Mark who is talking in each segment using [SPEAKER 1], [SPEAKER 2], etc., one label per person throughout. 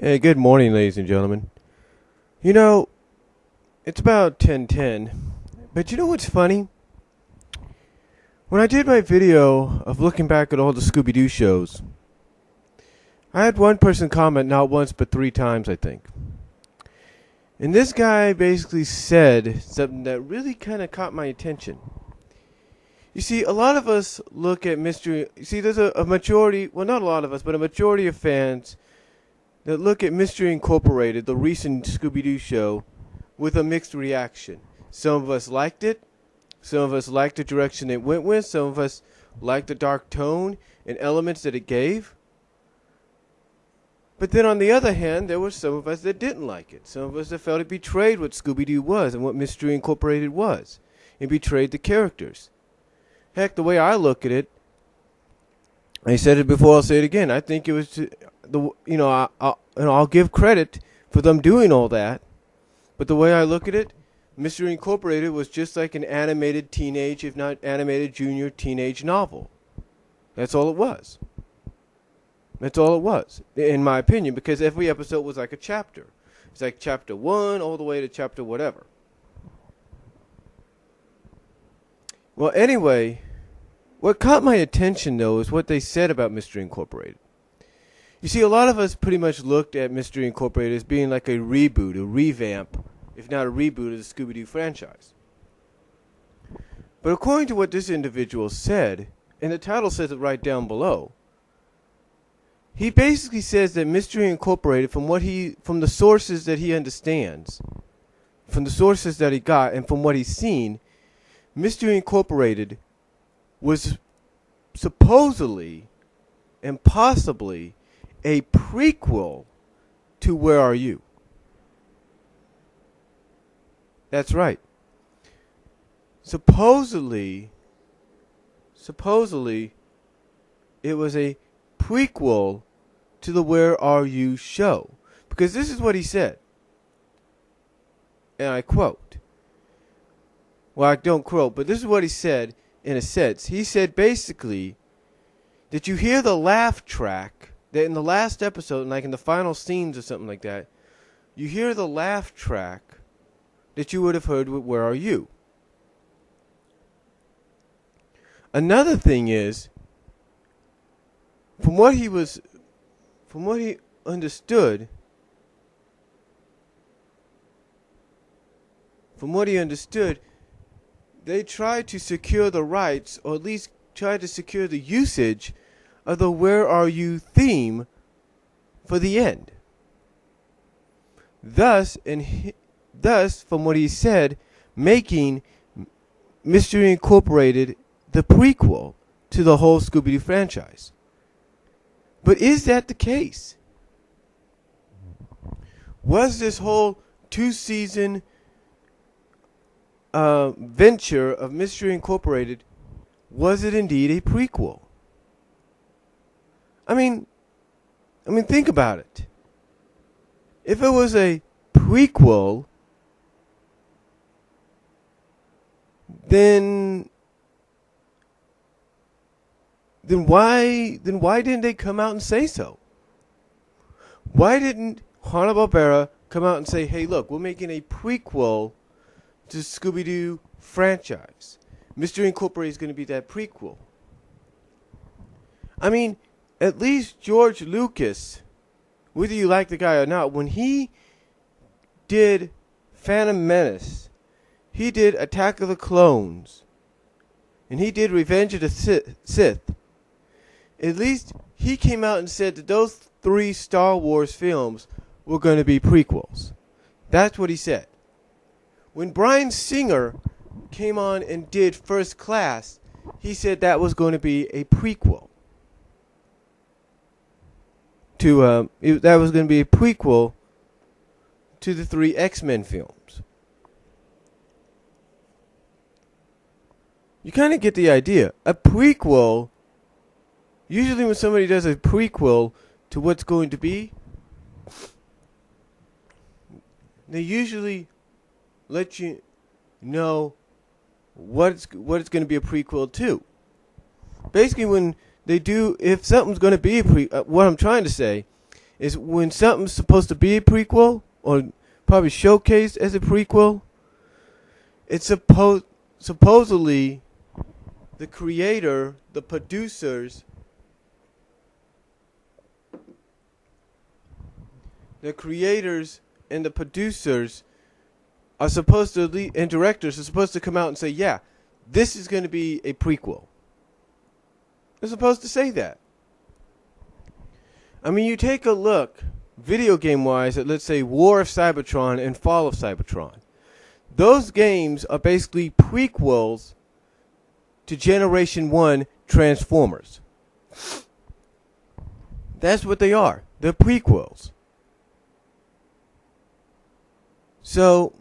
[SPEAKER 1] Hey, good morning, ladies and gentlemen. You know, it's about 10:10, but you know what's funny? When I did my video of looking back at all the Scooby-Doo shows, I had one person comment not once but three times, I think. And this guy basically said something that really kind of caught my attention. You see, a lot of us look at Mystery... You see, there's a majority... Well, not a lot of us, but a majority of fans that look at Mystery Incorporated, the recent Scooby-Doo show, with a mixed reaction. Some of us liked it. Some of us liked the direction it went with. Some of us liked the dark tone and elements that it gave. But then on the other hand, there were some of us that didn't like it. Some of us that felt it betrayed what Scooby-Doo was and what Mystery Incorporated was. It betrayed the characters. Heck, the way I look at it, I said it before, I'll say it again. I think it was, I'll give credit for them doing all that. But the way I look at it, Mystery Incorporated was just like an animated teenage, if not animated junior teenage novel. That's all it was. That's all it was, in my opinion, because every episode was like a chapter. It's like chapter 1 all the way to chapter whatever. Well, anyway, what caught my attention, though, is what they said about Mystery Incorporated. You see, a lot of us pretty much looked at Mystery Incorporated as being like a reboot, a revamp, if not a reboot of the Scooby-Doo franchise. But according to what this individual said, and the title says it right down below, he basically says that Mystery Incorporated, from the sources that he understands, from the sources that he got, and from what he's seen, Mystery Incorporated was supposedly and possibly a prequel to Where Are You? That's right. Supposedly, it was a prequel to the Where Are You show. Because this is what he said. And I quote. Well, I don't quote, but this is what he said in a sense. He said basically that you hear the laugh track, that in the last episode, like in the final scenes or something like that, you hear the laugh track that you would have heard with Where Are You? Another thing is, from what he understood, they tried to secure the rights, or at least tried to secure the usage of the Where Are You theme for the end. Thus, from what he said, making Mystery Incorporated the prequel to the whole Scooby-Doo franchise. But is that the case? Was this whole 2-season venture of Mystery Incorporated, was it indeed a prequel? I mean, think about it. If it was a prequel, then why didn't they come out and say so? Why didn't Hanna-Babera come out and say, hey, look, we're making a prequel to Scooby-Doo franchise. Mystery Incorporated is going to be that prequel. I mean, at least George Lucas, whether you like the guy or not, when he did Phantom Menace, he did Attack of the Clones, and he did Revenge of the Sith, at least he came out and said that those 3 Star Wars films were going to be prequels. That's what he said. When Bryan Singer came on and did First Class, he said that was going to be a prequel to that was going to be a prequel to the 3 X-Men films. You kind of get the idea. A prequel, usually when somebody does a prequel to what's going to be, they usually let you know what it's going to be a prequel to. Basically, when they do, if something's going to be a what I'm trying to say is when something's supposed to be a prequel, or probably showcased as a prequel, it's supposedly the creator, the producers, and the producers are supposed to, and directors are supposed to come out and say, yeah, this is going to be a prequel. They're supposed to say that. I mean, you take a look, video game wise, at let's say War of Cybertron and Fall of Cybertron. Those games are basically prequels to Generation 1 Transformers. That's what they are. They're prequels. So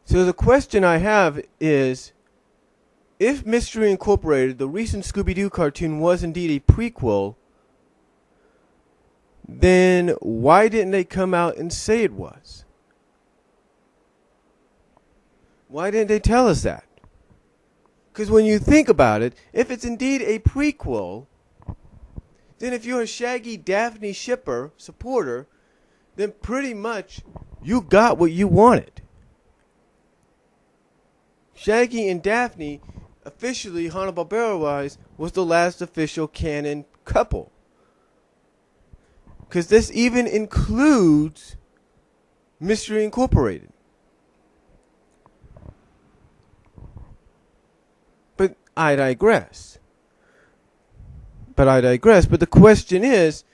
[SPEAKER 1] the question I have is, if Mystery Incorporated, the recent Scooby-Doo cartoon, was indeed a prequel, then why didn't they come out and say it was? Why didn't they tell us that? Because when you think about it, if it's indeed a prequel, then if you're a Shaggy Daphne supporter, then pretty much you got what you wanted. Shaggy and Daphne, officially, Hanna-Babera wise, was the last official canon couple. Because this even includes Mystery Incorporated. But I digress. But the question is,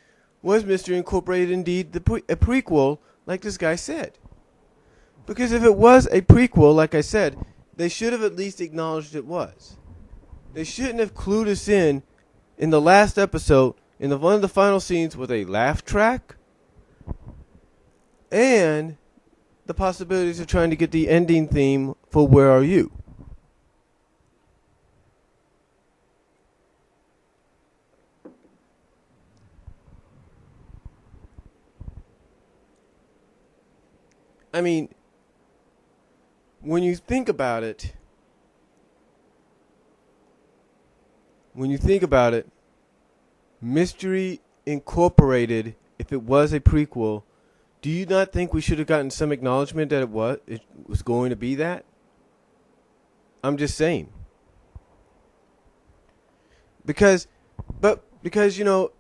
[SPEAKER 1] was Mystery Incorporated indeed a prequel, like this guy said? Because if it was a prequel, like I said, they should have at least acknowledged it was. They shouldn't have clued us in the last episode, in one of the final scenes, with a laugh track and the possibilities of trying to get the ending theme for Where Are You? I mean, when you think about it, Mystery Incorporated, if it was a prequel, do you not think we should have gotten some acknowledgement that it was going to be that? I'm just saying. Because you know,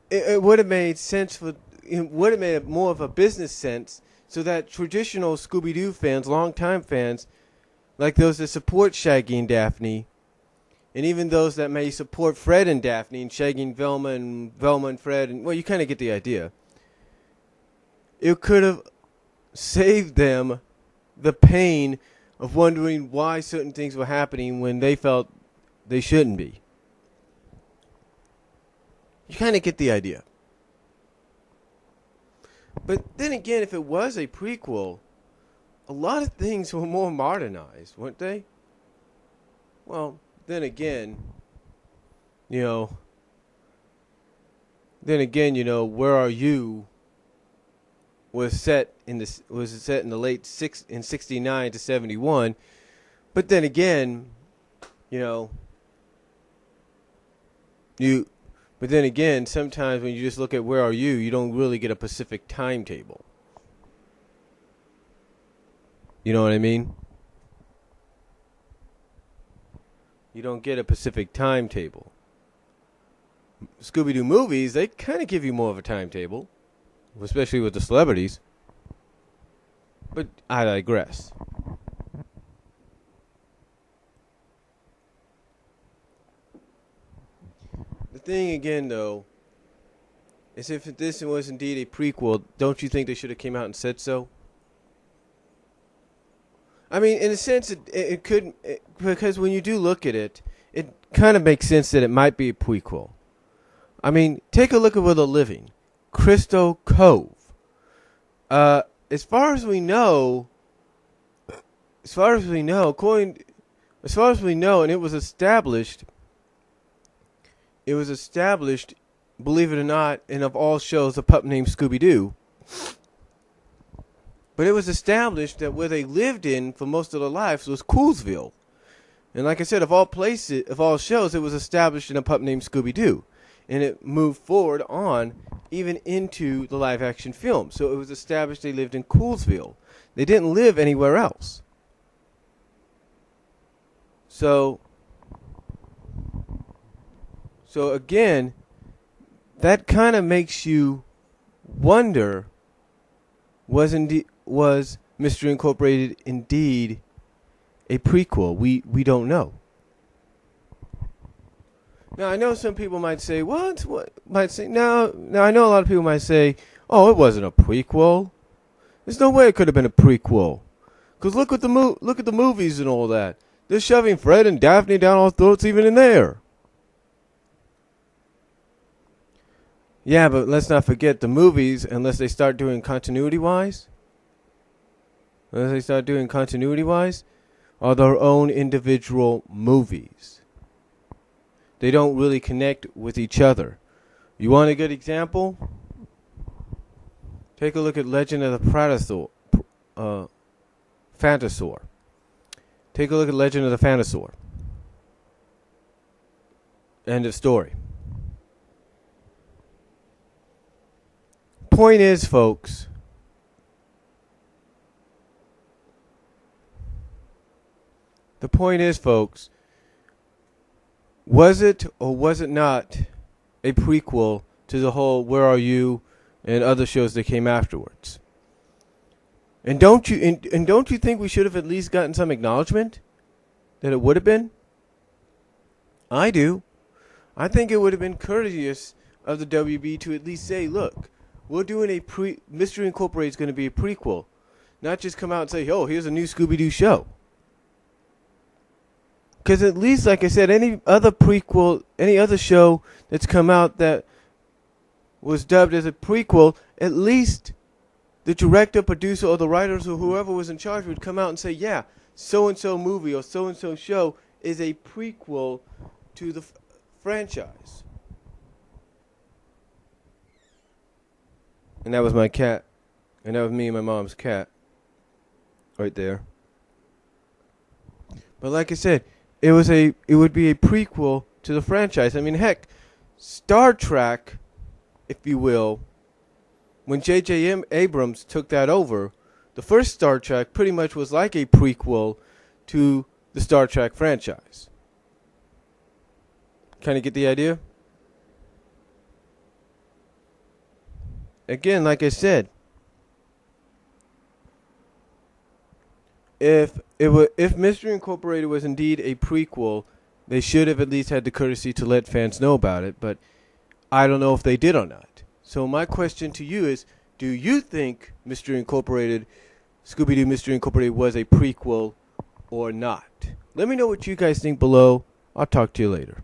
[SPEAKER 1] it would have made sense it would have made more of a business sense, so that traditional Scooby-Doo fans, longtime fans, like those that support Shaggy and Daphne, and even those that may support Fred and Daphne, and Shaggy and Velma and Fred, and well, you kind of get the idea. It could have saved them the pain of wondering why certain things were happening when they felt they shouldn't be. You kind of get the idea. But then again, if it was a prequel, a lot of things were more modernized, weren't they? Well, then again, you know, Where Are You was set in the late in 69 to 71. But then again, But then again, sometimes when you just look at Where Are You, you don't really get a specific timetable. You know what I mean? You don't get a specific timetable. Scooby-Doo movies, they kind of give you more of a timetable, especially with the celebrities. But I digress. The thing again, though, is if this was indeed a prequel, don't you think they should have came out and said so? I mean, in a sense, it could, because when you do look at it, it kind of makes sense that it might be a prequel. I mean, take a look at where they're living. Crystal Cove. As far as we know, and it was established, believe it or not, and of all shows, a pup named Scooby-Doo. But it was established that where they lived in for most of their lives was Coolsville. And like I said, of all shows, it was established in a pup named Scooby-Doo. and it moved forward on even into the live action film. So it was established they lived in Coolsville. They didn't live anywhere else. So again, that kind of makes you wonder, was Mystery Incorporated indeed a prequel? We don't know. Now I know some people might say, what might say now I know a lot of people might say, oh, it wasn't a prequel. There's no way it could have been a prequel. Cuz look at the movies and all that. They're shoving Fred and Daphne down our throats even in there. Yeah, but let's not forget the movies, unless they start doing continuity-wise, are their own individual movies. They don't really connect with each other. You want a good example? Take a look at Legend of the Phantasaur. Take a look at Legend of the Phantasaur. End of story. Point is, folks, was it or was it not a prequel to the whole Where Are You and other shows that came afterwards? And don't you think we should have at least gotten some acknowledgement that it would have been? I do. I think it would have been courteous of the WB to at least say, look, we're doing Mystery Incorporated is going to be a prequel. Not just come out and say, oh, here's a new Scooby-Doo show. Because at least, like I said, any other show that's come out that was dubbed as a prequel, at least the director, producer, or the writers, or whoever was in charge would come out and say, yeah, so-and-so movie or so-and-so show is a prequel to the franchise. And that was my cat. And that was me and my mom's cat. Right there. But like I said, it would be a prequel to the franchise. I mean, heck, Star Trek, if you will, when J.J. Abrams took that over, the first Star Trek pretty much was like a prequel to the Star Trek franchise. Kind of get the idea? Again, like I said, if Mystery Incorporated was indeed a prequel, they should have at least had the courtesy to let fans know about it, but I don't know if they did or not. So my question to you is, do you think Scooby-Doo Mystery Incorporated was a prequel or not? Let me know what you guys think below. I'll talk to you later.